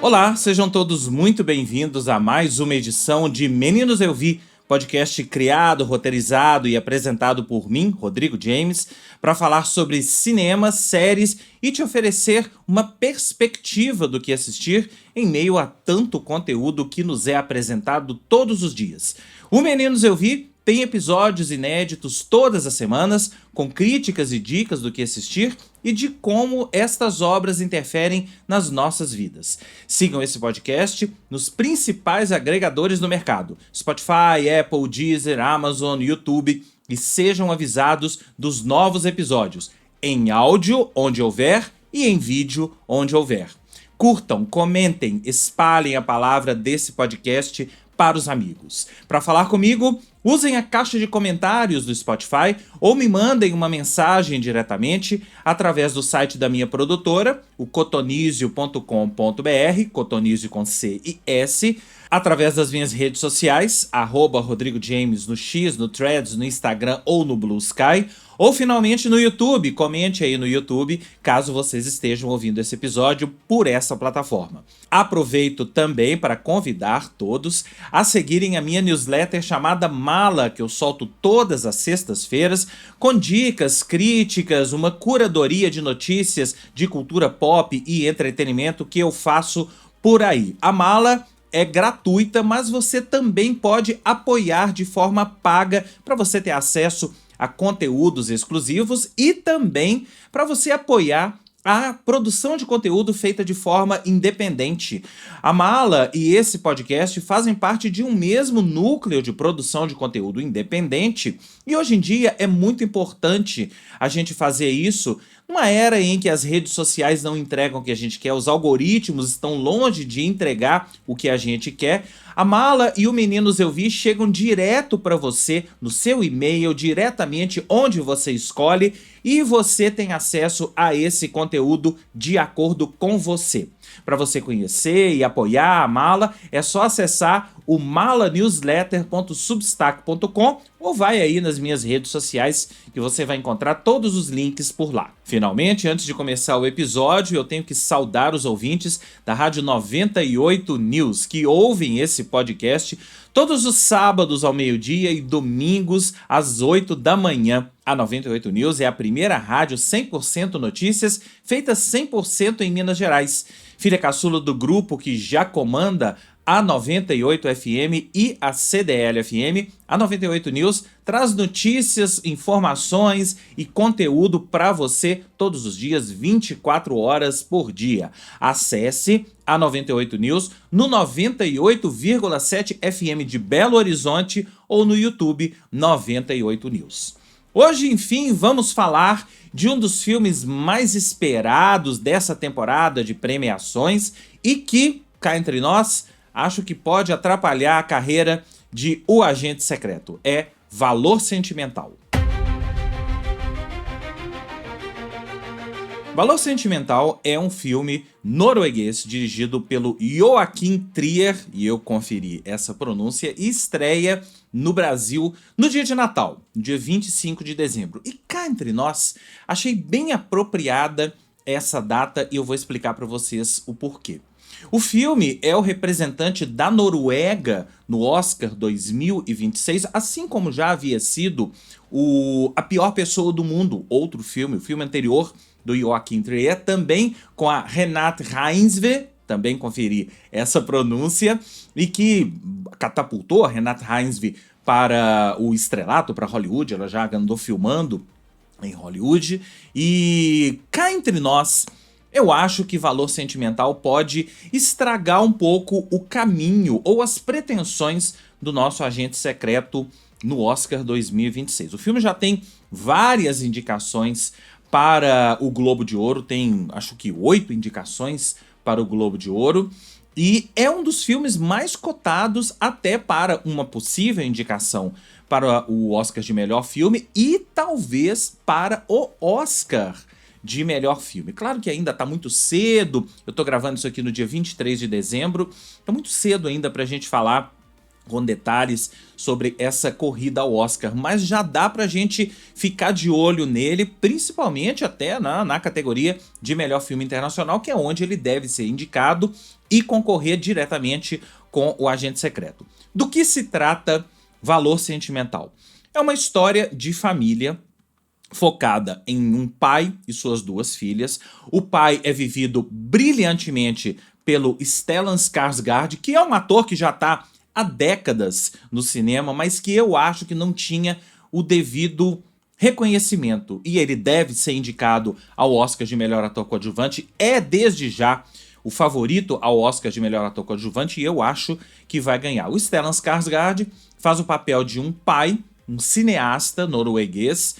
Olá, sejam todos muito bem-vindos a mais uma edição de Meninos Eu Vi, podcast criado, roteirizado e apresentado por mim, Rodrigo James, para falar sobre cinema, séries e te oferecer uma perspectiva do que assistir em meio a tanto conteúdo que nos é apresentado todos os dias. O Meninos Eu Vi tem episódios inéditos todas as semanas, com críticas e dicas do que assistir e de como estas obras interferem nas nossas vidas. Sigam esse podcast nos principais agregadores do mercado: Spotify, Apple, Deezer, Amazon, YouTube, e sejam avisados dos novos episódios, em áudio onde houver e em vídeo onde houver. Curtam, comentem, espalhem a palavra desse podcast para os amigos. Para falar comigo, usem a caixa de comentários do Spotify ou me mandem uma mensagem diretamente através do site da minha produtora, o cotonizio.com.br, cotonizio com C e S, através das minhas redes sociais, @Rodrigo James no X, no Threads, no Instagram ou no Blue Sky, ou finalmente no YouTube. Comente aí no YouTube, caso vocês estejam ouvindo esse episódio por essa plataforma. Aproveito também para convidar todos a seguirem a minha newsletter chamada Mala, que eu solto todas as sextas-feiras, com dicas, críticas, uma curadoria de notícias de cultura pop e entretenimento que eu faço por aí. A Mala é gratuita, mas você também pode apoiar de forma paga para você ter acesso a conteúdos exclusivos e também para você apoiar a produção de conteúdo feita de forma independente. A Mala e esse podcast fazem parte de um mesmo núcleo de produção de conteúdo independente e hoje em dia é muito importante a gente fazer isso numa era em que as redes sociais não entregam o que a gente quer, os algoritmos estão longe de entregar o que a gente quer. A Mala e o Meninos Eu Vi chegam direto para você, no seu e-mail, diretamente onde você escolhe, e você tem acesso a esse conteúdo de acordo com você. Para você conhecer e apoiar a Mala, é só acessar o malanewsletter.substack.com ou vai aí nas minhas redes sociais que você vai encontrar todos os links por lá. Finalmente, antes de começar o episódio, eu tenho que saudar os ouvintes da Rádio 98 News, que ouvem esse podcast todos os sábados ao meio-dia e domingos às 8 da manhã. A 98 News é a primeira rádio 100% notícias, feita 100% em Minas Gerais. Filha caçula do grupo que já comanda a 98 FM e a CDL FM, a 98 News traz notícias, informações e conteúdo para você todos os dias, 24 horas por dia. Acesse a 98 News no 98,7 FM de Belo Horizonte ou no YouTube 98 News. Hoje, enfim, vamos falar de um dos filmes mais esperados dessa temporada de premiações e que, cá entre nós, acho que pode atrapalhar a carreira de O Agente Secreto. É Valor Sentimental. Valor Sentimental é um filme norueguês dirigido pelo Joaquim Trier, e eu conferi essa pronúncia, e estreia no Brasil no dia de Natal, no dia 25 de dezembro. E cá entre nós, achei bem apropriada essa data e eu vou explicar para vocês o porquê. O filme é o representante da Noruega no Oscar 2026, assim como já havia sido A Pior Pessoa do Mundo, outro filme, o filme anterior do Joaquim Trier, também com a Renate Reinsve, também conferi essa pronúncia, e que catapultou a Renate Reinsve para o estrelato, para Hollywood. Ela já andou filmando em Hollywood. E cá entre nós, eu acho que Valor Sentimental pode estragar um pouco o caminho ou as pretensões do nosso agente secreto no Oscar 2026. O filme já tem várias indicações para o Globo de Ouro, tem acho que 8 indicações para o Globo de Ouro, e é um dos filmes mais cotados até para uma possível indicação para o Oscar de melhor filme e talvez para o Oscar de melhor filme. Claro que ainda tá muito cedo, eu tô gravando isso aqui no dia 23 de dezembro, tá muito cedo ainda pra gente falar com detalhes sobre essa corrida ao Oscar, mas já dá pra gente ficar de olho nele, principalmente até na categoria de melhor filme internacional, que é onde ele deve ser indicado e concorrer diretamente com O Agente Secreto. Do que se trata Valor Sentimental? É uma história de família focada em um pai e suas duas filhas. O pai é vivido brilhantemente pelo Stellan Skarsgård, que é um ator que já está há décadas no cinema, mas que eu acho que não tinha o devido reconhecimento. E ele deve ser indicado ao Oscar de melhor ator coadjuvante. É desde já o favorito ao Oscar de melhor ator coadjuvante e eu acho que vai ganhar. O Stellan Skarsgård faz o papel de um pai, um cineasta norueguês,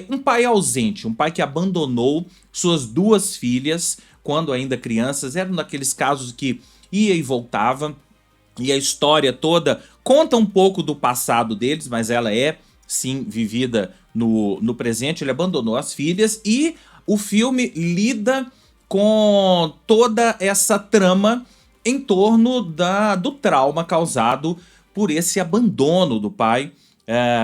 um pai ausente, um pai que abandonou suas duas filhas quando ainda crianças. Era um daqueles casos que ia e voltava. E a história toda conta um pouco do passado deles, mas ela é, sim, vivida no presente. Ele abandonou as filhas e o filme lida com toda essa trama em torno do trauma causado por esse abandono do pai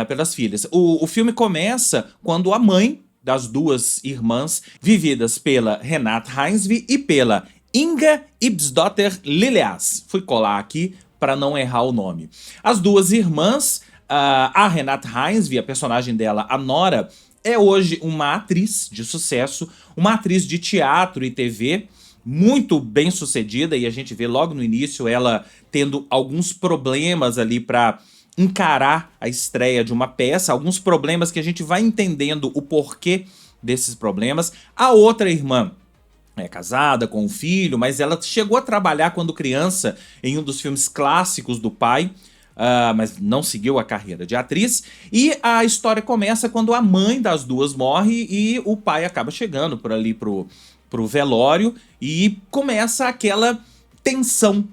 pelas filhas. O filme começa quando a mãe das duas irmãs, vividas pela Renate Reinsve e pela Inga Ibsdotter Lilleas. Fui colar aqui para não errar o nome. As duas irmãs, a Renate Reinsve, a personagem dela, a Nora, é hoje uma atriz de sucesso, uma atriz de teatro e TV, muito bem sucedida, e a gente vê logo no início ela tendo alguns problemas ali para encarar a estreia de uma peça, alguns problemas que a gente vai entendendo o porquê desses problemas. A outra irmã é casada com um filho, mas ela chegou a trabalhar quando criança em um dos filmes clássicos do pai, mas não seguiu a carreira de atriz. E a história começa quando a mãe das duas morre e o pai acaba chegando por ali pro velório e começa aquela tensão.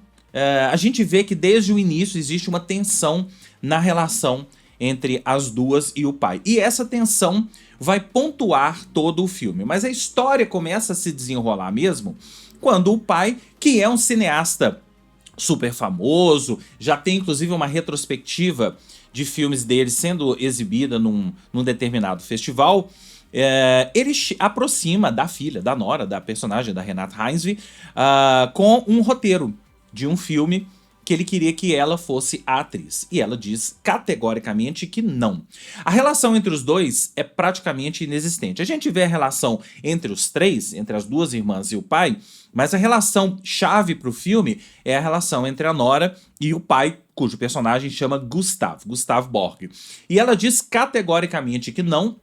A gente vê que desde o início existe uma tensão na relação entre as duas e o pai. E essa tensão vai pontuar todo o filme. Mas a história começa a se desenrolar mesmo quando o pai, que é um cineasta super famoso, já tem inclusive uma retrospectiva de filmes dele sendo exibida num determinado festival, ele aproxima da filha, da Nora, da personagem da Renate Reinsve, com um roteiro de um filme que ele queria que ela fosse a atriz. E ela diz categoricamente que não. A relação entre os dois é praticamente inexistente. A gente vê a relação entre os três, entre as duas irmãs e o pai, mas a relação chave para o filme é a relação entre a Nora e o pai, cujo personagem chama Gustav Borg. E ela diz categoricamente que não,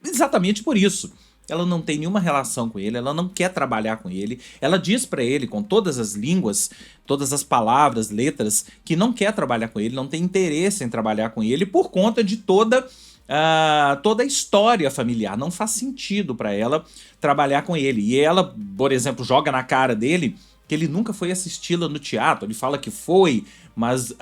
exatamente por isso. Ela não tem nenhuma relação com ele, ela não quer trabalhar com ele. Ela diz pra ele, com todas as línguas, todas as palavras, letras, que não quer trabalhar com ele, não tem interesse em trabalhar com ele por conta de toda a história familiar. Não faz sentido pra ela trabalhar com ele. E ela, por exemplo, joga na cara dele que ele nunca foi assisti-la no teatro. Ele fala que foi, mas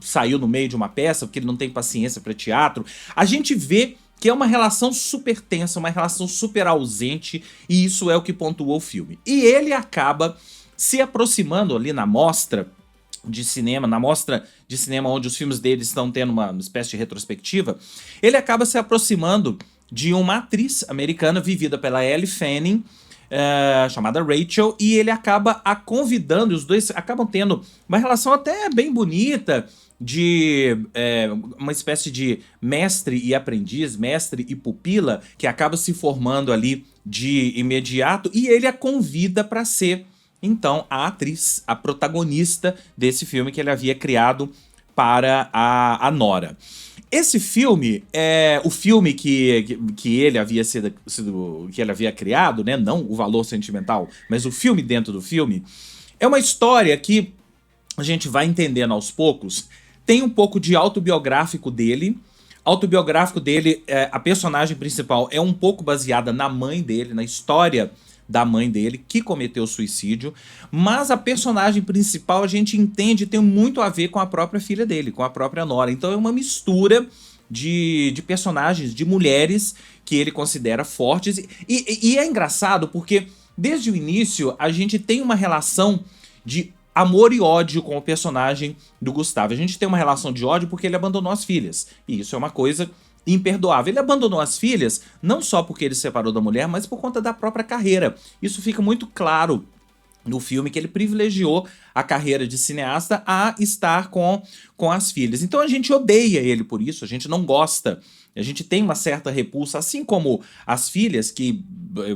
saiu no meio de uma peça porque ele não tem paciência pra teatro. A gente vê que é uma relação super tensa, uma relação super ausente, e isso é o que pontua o filme. E ele acaba se aproximando ali na mostra de cinema, onde os filmes dele estão tendo uma espécie de retrospectiva, ele acaba se aproximando de uma atriz americana vivida pela Elle Fanning, chamada Rachel, e ele acaba a convidando, os dois acabam tendo uma relação até bem bonita, de uma espécie de mestre e aprendiz, mestre e pupila, que acaba se formando ali de imediato, e ele a convida para ser, então, a atriz, a protagonista desse filme que ele havia criado para a Nora. Esse filme é o filme que ele havia que ele havia criado, né? Não o Valor Sentimental, mas o filme dentro do filme. É uma história que a gente vai entendendo aos poucos. Tem um pouco de autobiográfico dele. A personagem principal é um pouco baseada na mãe dele, na história da mãe dele, que cometeu suicídio, mas a personagem principal a gente entende tem muito a ver com a própria filha dele, com a própria Nora. Então é uma mistura de personagens, de mulheres que ele considera fortes. E é engraçado porque desde o início a gente tem uma relação de amor e ódio com o personagem do Gustavo. A gente tem uma relação de ódio porque ele abandonou as filhas. E isso é uma coisa imperdoável. Ele abandonou as filhas não só porque ele se separou da mulher, mas por conta da própria carreira. Isso fica muito claro no filme, que ele privilegiou a carreira de cineasta a estar com as filhas. Então a gente odeia ele por isso, a gente não gosta. A gente tem uma certa repulsa, assim como as filhas, que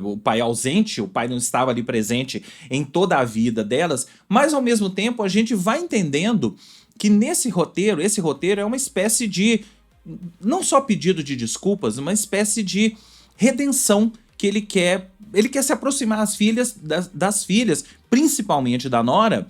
o pai ausente, o pai não estava ali presente em toda a vida delas, mas ao mesmo tempo a gente vai entendendo que esse roteiro é uma espécie de, não só pedido de desculpas, uma espécie de redenção que ele quer se aproximar das filhas, principalmente da Nora,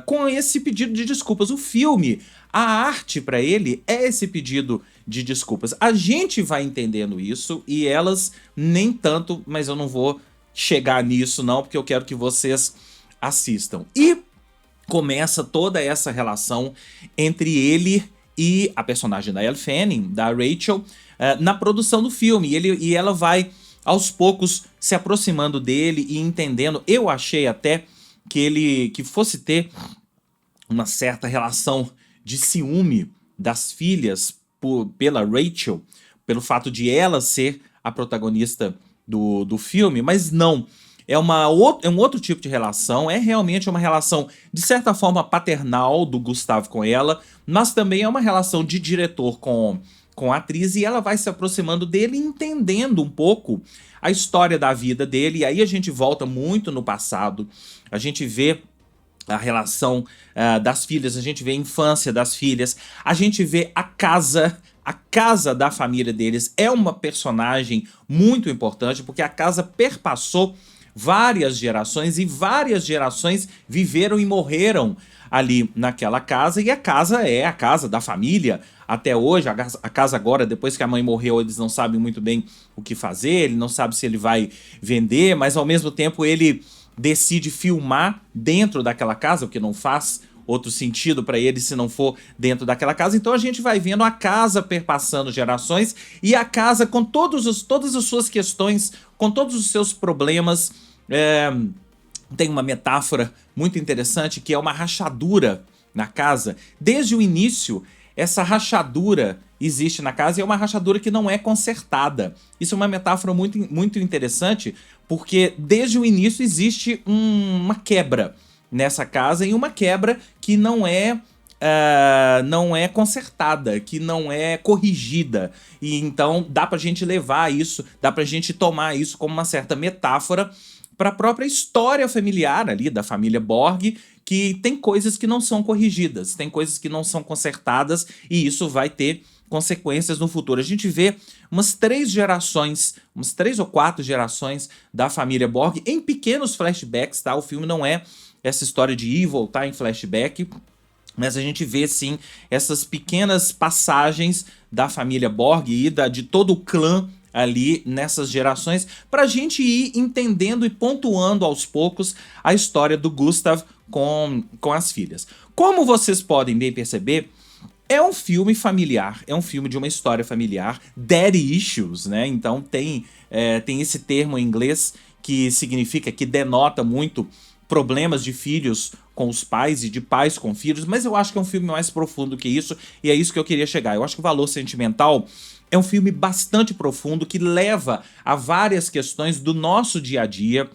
com esse pedido de desculpas. O filme, a arte para ele é esse pedido de desculpas. A gente vai entendendo isso e elas nem tanto, mas eu não vou chegar nisso não, porque eu quero que vocês assistam. E começa toda essa relação entre ele e a personagem da Elle Fanning, da Rachel, na produção do filme. E ela vai aos poucos se aproximando dele e entendendo. Eu achei até que fosse ter uma certa relação de ciúme das filhas pela Rachel, pelo fato de ela ser a protagonista do filme, mas não. É um outro tipo de relação, é realmente uma relação, de certa forma, paternal do Gustavo com ela, mas também é uma relação de diretor com a atriz, e ela vai se aproximando dele, entendendo um pouco a história da vida dele, e aí a gente volta muito no passado, a gente vê a relação das filhas, a gente vê a infância das filhas, a gente vê a casa da família deles. É uma personagem muito importante, porque a casa perpassou várias gerações, e várias gerações viveram e morreram ali naquela casa, e a casa é a casa da família até hoje. A casa agora, depois que a mãe morreu, eles não sabem muito bem o que fazer, ele não sabe se ele vai vender, mas ao mesmo tempo ele decide filmar dentro daquela casa, o que não faz outro sentido para ele se não for dentro daquela casa. Então a gente vai vendo a casa perpassando gerações, e a casa com todas as suas questões, com todos os seus problemas. Tem uma metáfora muito interessante, que é uma rachadura na casa. Desde o início, essa rachadura existe na casa, e é uma rachadura que não é consertada. Isso é uma metáfora muito, muito interessante, porque desde o início existe uma quebra nessa casa, e uma quebra que não é consertada, que não é corrigida. E então dá pra gente levar isso, dá pra gente tomar isso como uma certa metáfora para a própria história familiar ali da família Borg, que tem coisas que não são corrigidas, tem coisas que não são consertadas, e isso vai ter consequências no futuro. A gente vê umas 3 ou 4 gerações da família Borg em pequenos flashbacks, tá? O filme não é essa história de ir e voltar em flashback, mas a gente vê, sim, essas pequenas passagens da família Borg e de todo o clã ali nessas gerações, pra gente ir entendendo e pontuando aos poucos a história do Gustav com as filhas. Como vocês podem bem perceber, é um filme familiar, é um filme de uma história familiar, daddy issues, né? Então tem esse termo em inglês que significa, que denota muito problemas de filhos com os pais e de pais com filhos, mas eu acho que é um filme mais profundo que isso, e é isso que eu queria chegar. Eu acho que o valor sentimental é um filme bastante profundo, que leva a várias questões do nosso dia a dia.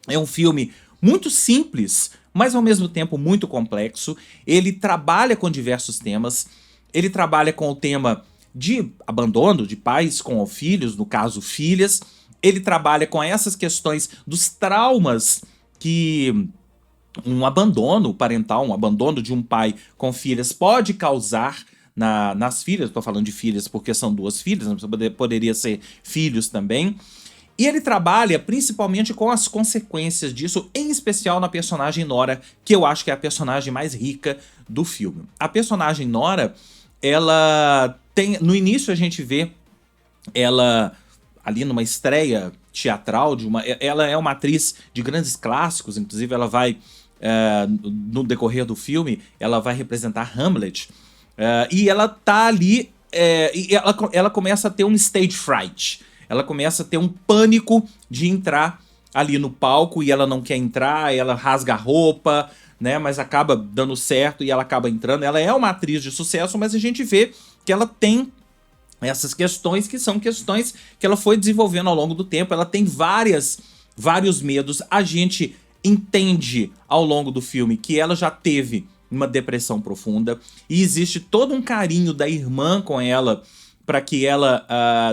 É um filme muito simples, mas ao mesmo tempo muito complexo. Ele trabalha com diversos temas. Ele trabalha com o tema de abandono de pais com filhos, no caso filhas. Ele trabalha com essas questões dos traumas que um abandono parental, um abandono de um pai com filhas pode causar nas filhas. Estou falando de filhas porque são 2 filhas, mas poderia ser filhos também. E ele trabalha principalmente com as consequências disso, em especial na personagem Nora, que eu acho que é a personagem mais rica do filme. A personagem Nora, ela tem... No início a gente vê ela ali numa estreia teatral, ela é uma atriz de grandes clássicos, inclusive ela vai, no decorrer do filme, ela vai representar Hamlet, e ela tá ali, e ela começa a ter um stage fright, ela começa a ter um pânico de entrar ali no palco, e ela não quer entrar, ela rasga a roupa, né? Mas acaba dando certo e ela acaba entrando. Ela é uma atriz de sucesso, mas a gente vê que ela tem essas questões que são questões que ela foi desenvolvendo ao longo do tempo. Ela tem vários medos. A gente entende ao longo do filme que ela já teve uma depressão profunda e existe todo um carinho da irmã com ela para que ela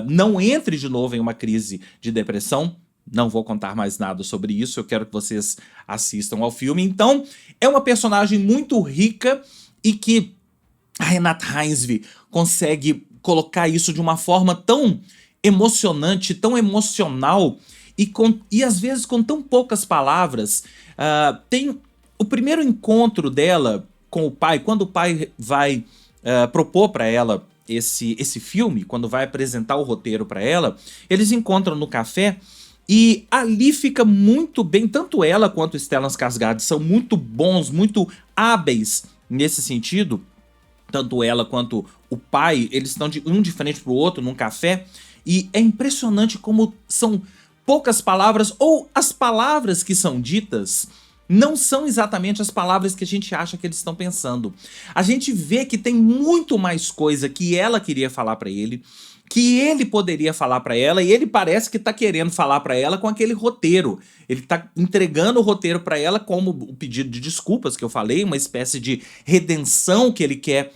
não entre de novo em uma crise de depressão. Não vou contar mais nada sobre isso, eu quero que vocês assistam ao filme. Então, é uma personagem muito rica e que a Renate Reinsve consegue colocar isso de uma forma tão emocionante, tão emocional e às vezes com tão poucas palavras. Tem o primeiro encontro dela com o pai, quando o pai vai propor para ela esse filme, quando vai apresentar o roteiro para ela, eles encontram no café e ali fica muito bem, tanto ela quanto o Stellan Skarsgård são muito bons, muito hábeis nesse sentido. Tanto ela quanto o pai, eles estão um de frente pro outro num café, e é impressionante como são poucas palavras, ou as palavras que são ditas não são exatamente as palavras que a gente acha que eles estão pensando. A gente vê que tem muito mais coisa que ela queria falar pra ele, que ele poderia falar pra ela, e ele parece que tá querendo falar pra ela com aquele roteiro. Ele tá entregando o roteiro pra ela como o pedido de desculpas que eu falei, uma espécie de redenção que ele quer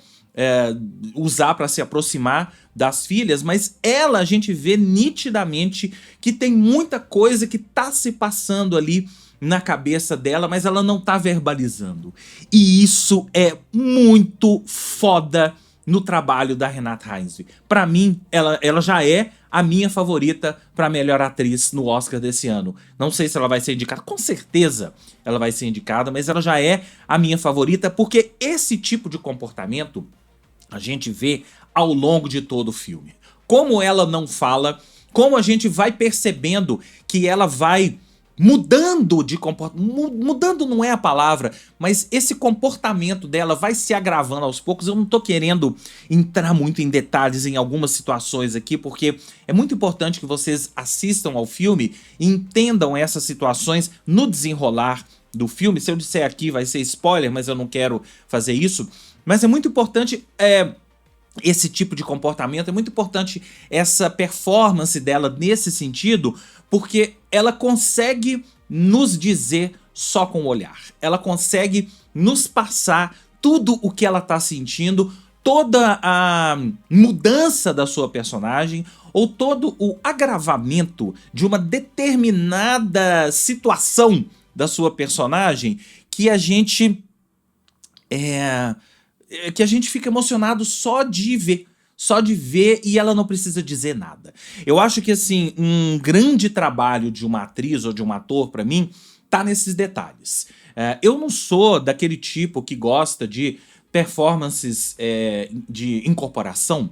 usar para se aproximar das filhas, mas ela, a gente vê nitidamente que tem muita coisa que tá se passando ali na cabeça dela, mas ela não tá verbalizando. E isso é muito foda no trabalho da Renate Reinsve. Pra mim, ela já é a minha favorita pra melhor atriz no Oscar desse ano. Não sei se ela vai ser indicada, com certeza ela vai ser indicada, mas ela já é a minha favorita porque esse tipo de comportamento a gente vê ao longo de todo o filme. Como ela não fala, como a gente vai percebendo que ela vai mudando de comportamento. Mudando não é a palavra, mas esse comportamento dela vai se agravando aos poucos. Eu não tô querendo entrar muito em detalhes em algumas situações aqui, porque é muito importante que vocês assistam ao filme e entendam essas situações no desenrolar do filme. Se eu disser aqui vai ser spoiler, mas eu não quero fazer isso. Mas é muito importante esse tipo de comportamento, é muito importante essa performance dela nesse sentido, porque ela consegue nos dizer só com o olhar. Ela consegue nos passar tudo o que ela tá sentindo, toda a mudança da sua personagem, ou todo o agravamento de uma determinada situação da sua personagem que a gente fica emocionado só de ver e ela não precisa dizer nada. Eu acho que assim, um grande trabalho de uma atriz ou de um ator pra mim tá nesses detalhes. Eu não sou daquele tipo que gosta de performances de incorporação,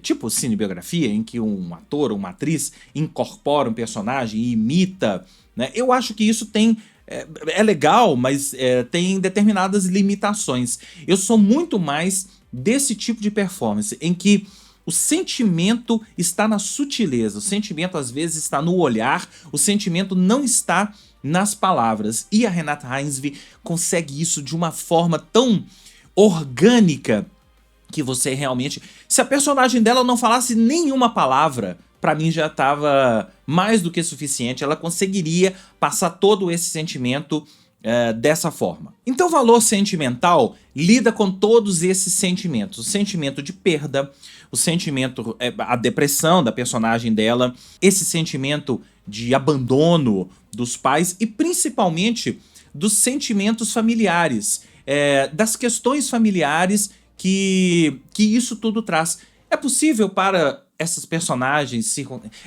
tipo cinebiografia, em que um ator ou uma atriz incorpora um personagem e imita, né? Eu acho que isso é legal, mas tem determinadas limitações. Eu sou muito mais desse tipo de performance, em que o sentimento está na sutileza, o sentimento às vezes está no olhar, o sentimento não está nas palavras. E a Renate Reinsve consegue isso de uma forma tão orgânica que você realmente... Se a personagem dela não falasse nenhuma palavra, pra mim já tava mais do que suficiente, ela conseguiria passar todo esse sentimento dessa forma. Então, Valor Sentimental lida com todos esses sentimentos. O sentimento de perda, o sentimento, a depressão da personagem dela, esse sentimento de abandono dos pais e principalmente dos sentimentos familiares, das questões familiares que isso tudo traz. É possível para essas personagens,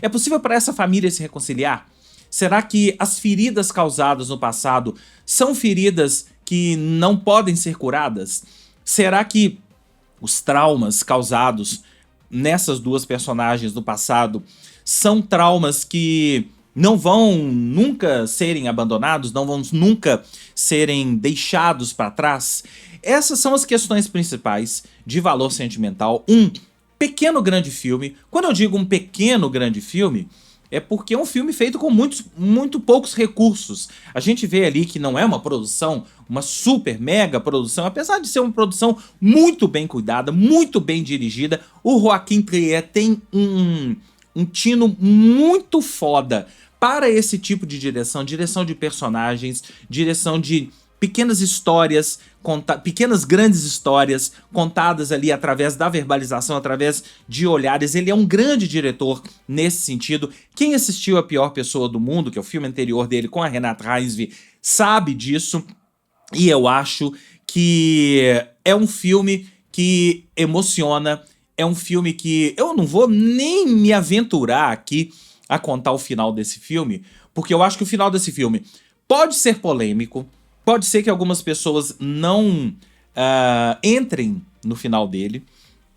é possível para essa família se reconciliar? Será que as feridas causadas no passado são feridas que não podem ser curadas? Será que os traumas causados nessas duas personagens no passado são traumas que não vão nunca serem abandonados, não vão nunca serem deixados para trás? Essas são as questões principais de Valor Sentimental, um pequeno grande filme. Quando eu digo um pequeno grande filme, é porque é um filme feito com muito poucos recursos. A gente vê ali que não é uma produção, uma super mega produção, apesar de ser uma produção muito bem cuidada, muito bem dirigida. O Joaquim Trier tem um tino muito foda para esse tipo de direção de personagens, direção de pequenas histórias, pequenas grandes histórias contadas ali através da verbalização, através de olhares. Ele é um grande diretor nesse sentido. Quem assistiu A Pior Pessoa do Mundo, que é o filme anterior dele com a Renate Reinsve, sabe disso. E eu acho que é um filme que emociona, é um filme que eu não vou nem me aventurar aqui a contar o final desse filme, porque eu acho que o final desse filme pode ser polêmico, pode ser que algumas pessoas não entrem no final dele,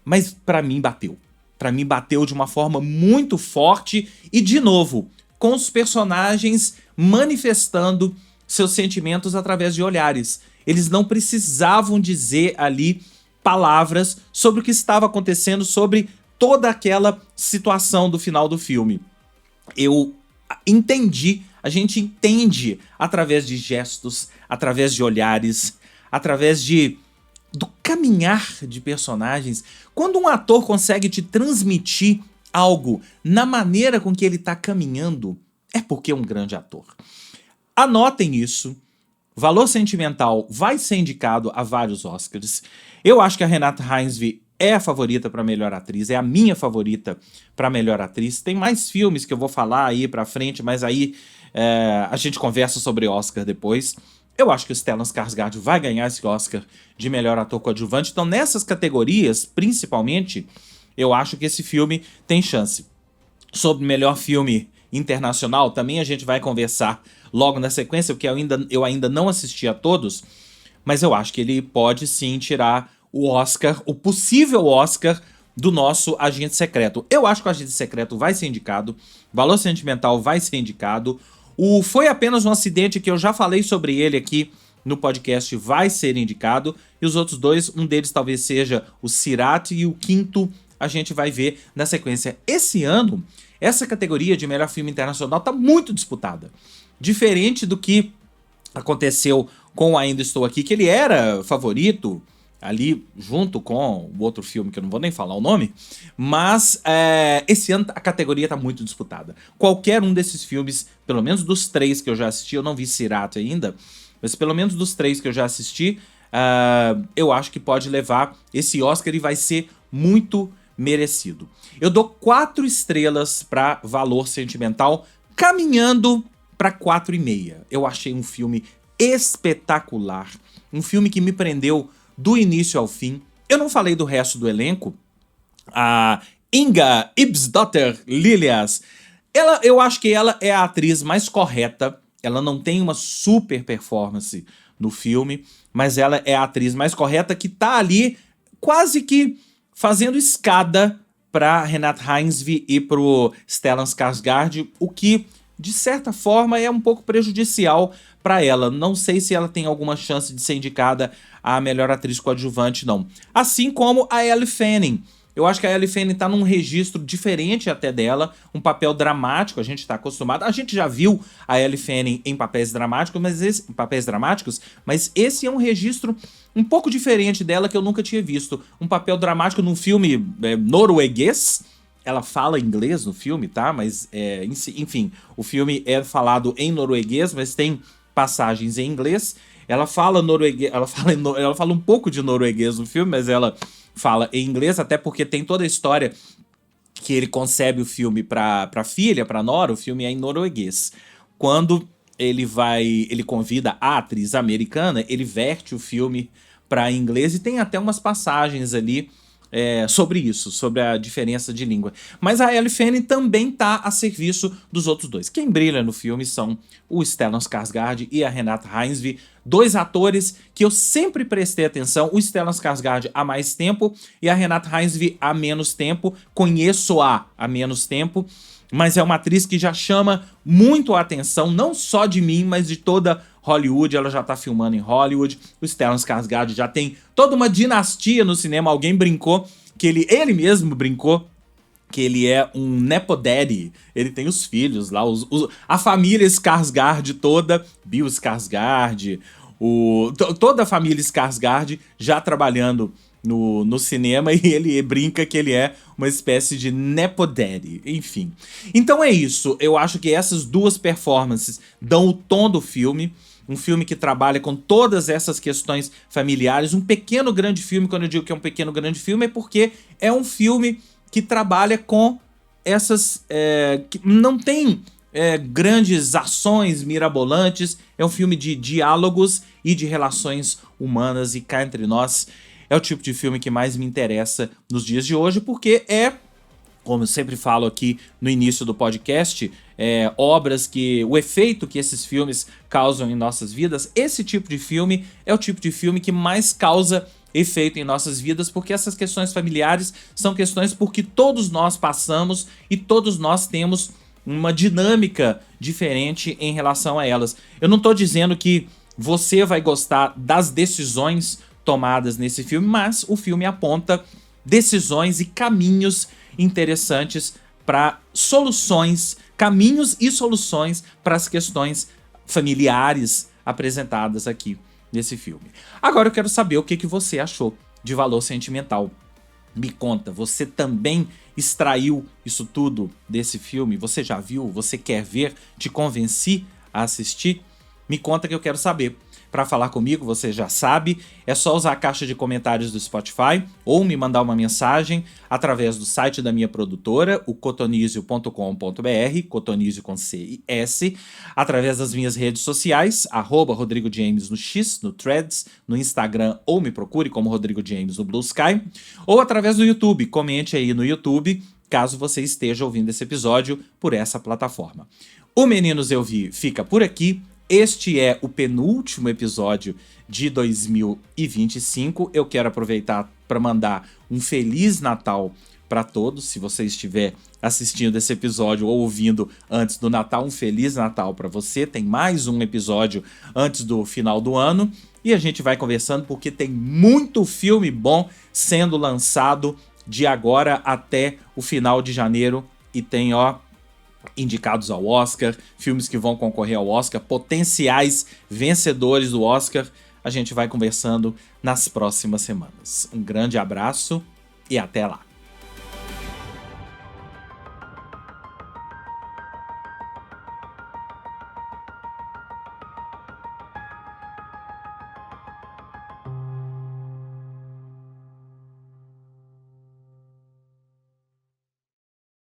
mas pra mim bateu. Pra mim bateu de uma forma muito forte e, de novo, com os personagens manifestando seus sentimentos através de olhares. Eles não precisavam dizer ali palavras sobre o que estava acontecendo, sobre toda aquela situação do final do filme. Eu entendi, a gente entende através de gestos, através de olhares, através do caminhar de personagens. Quando um ator consegue te transmitir algo na maneira com que ele está caminhando, é porque é um grande ator. Anotem isso. Valor Sentimental vai ser indicado a vários Oscars. Eu acho que a Renate Reinsve é a favorita para melhor atriz, é a minha favorita para melhor atriz. Tem mais filmes que eu vou falar aí pra frente, mas aí a gente conversa sobre Oscar depois. Eu acho que o Stellan Skarsgård vai ganhar esse Oscar de melhor ator coadjuvante. Então, nessas categorias, principalmente, eu acho que esse filme tem chance. Sobre melhor filme internacional, também a gente vai conversar logo na sequência, porque eu ainda não assisti a todos, mas eu acho que ele pode sim tirar o Oscar, o possível Oscar do nosso Agente Secreto. Eu acho que o Agente Secreto vai ser indicado, Valor Sentimental vai ser indicado, o Foi Apenas um Acidente, que eu já falei sobre ele aqui no podcast, vai ser indicado, e os outros dois, um deles talvez seja o Sirat, e o quinto a gente vai ver na sequência. Esse ano, essa categoria de melhor filme internacional tá muito disputada. Diferente do que aconteceu com Ainda Estou Aqui, que ele era favorito ali junto com o outro filme, que eu não vou nem falar o nome, mas esse ano a categoria tá muito disputada. Qualquer um desses filmes, pelo menos dos 3 que eu já assisti, eu não vi Sirat ainda, mas pelo menos dos 3 que eu já assisti, eu acho que pode levar esse Oscar e vai ser muito merecido. Eu dou 4 estrelas para Valor Sentimental, caminhando para 4,5. Eu achei um filme espetacular, um filme que me prendeu do início ao fim. Eu não falei do resto do elenco. A Inga Ibsdóttir Liljas, eu acho que ela é a atriz mais correta. Ela não tem uma super performance no filme, mas ela é a atriz mais correta que tá ali quase que fazendo escada para Renate Reinsve e pro Stellan Skarsgård, o que de certa forma é um pouco prejudicial para ela. Não sei se ela tem alguma chance de ser indicada a melhor atriz coadjuvante, não. Assim como a Elle Fanning. Eu acho que a Elle Fanning tá num registro diferente até dela, um papel dramático, a gente tá acostumado. A gente já viu a Elle Fanning em papéis dramáticos, mas esse é um registro um pouco diferente dela que eu nunca tinha visto. Um papel dramático num filme norueguês. Ela fala inglês no filme, tá? Mas, enfim, o filme é falado em norueguês, mas tem passagens em inglês. Ela fala norueguês, ela fala um pouco de norueguês no filme, mas ela fala em inglês, até porque tem toda a história que ele concebe o filme pra filha, pra Nora. O filme é em norueguês. Quando ele convida a atriz americana, ele verte o filme pra inglês e tem até umas passagens ali sobre isso, sobre a diferença de língua. Mas a Elle Fanning também tá a serviço dos outros dois. Quem brilha no filme são o Stellan Skarsgård e a Renate Reinsve, dois atores que eu sempre prestei atenção. O Stellan Skarsgård há mais tempo e a Renate Reinsve há menos tempo. Conheço-a há menos tempo, mas é uma atriz que já chama muito a atenção, não só de mim, mas de toda Hollywood. Ela já tá filmando em Hollywood. O Stellan Skarsgård já tem toda uma dinastia no cinema. Alguém brincou que ele mesmo brincou que ele é um Nepo Daddy. Ele tem os filhos lá, a família Skarsgård toda, Bill Skarsgård, toda a família Skarsgård já trabalhando no cinema, e ele brinca que ele é uma espécie de Nepo Daddy, enfim. Então é isso, eu acho que essas duas performances dão o tom do filme. Um filme que trabalha com todas essas questões familiares. Um pequeno grande filme, quando eu digo que é um pequeno grande filme, é porque é um filme que trabalha com essas... que não tem grandes ações mirabolantes. É um filme de diálogos e de relações humanas. E cá entre nós, é o tipo de filme que mais me interessa nos dias de hoje, porque como eu sempre falo aqui no início do podcast, obras que... o efeito que esses filmes causam em nossas vidas, esse tipo de filme é o tipo de filme que mais causa efeito em nossas vidas, porque essas questões familiares são questões por que todos nós passamos e todos nós temos uma dinâmica diferente em relação a elas. Eu não tô dizendo que você vai gostar das decisões tomadas nesse filme, mas o filme aponta decisões e caminhos interessantes para soluções, caminhos e soluções para as questões familiares apresentadas aqui nesse filme. Agora eu quero saber o que você achou de Valor Sentimental. Me conta, você também extraiu isso tudo desse filme? Você já viu? Você quer ver? Te convenci a assistir? Me conta que eu quero saber. Para falar comigo, você já sabe, é só usar a caixa de comentários do Spotify ou me mandar uma mensagem através do site da minha produtora, o cotonizio.com.br, cotonizio com C e S, através das minhas redes sociais, @Rodrigo James no X, no Threads, no Instagram, ou me procure como Rodrigo James no Blue Sky, ou através do YouTube, comente aí no YouTube, caso você esteja ouvindo esse episódio por essa plataforma. O Meninos Eu Vi fica por aqui. Este é o penúltimo episódio de 2025. Eu quero aproveitar para mandar um Feliz Natal para todos. Se você estiver assistindo esse episódio ou ouvindo antes do Natal, um Feliz Natal para você. Tem mais um episódio antes do final do ano. E a gente vai conversando porque tem muito filme bom sendo lançado de agora até o final de janeiro. E tem, indicados ao Oscar, filmes que vão concorrer ao Oscar, potenciais vencedores do Oscar. A gente vai conversando nas próximas semanas. Um grande abraço e até lá!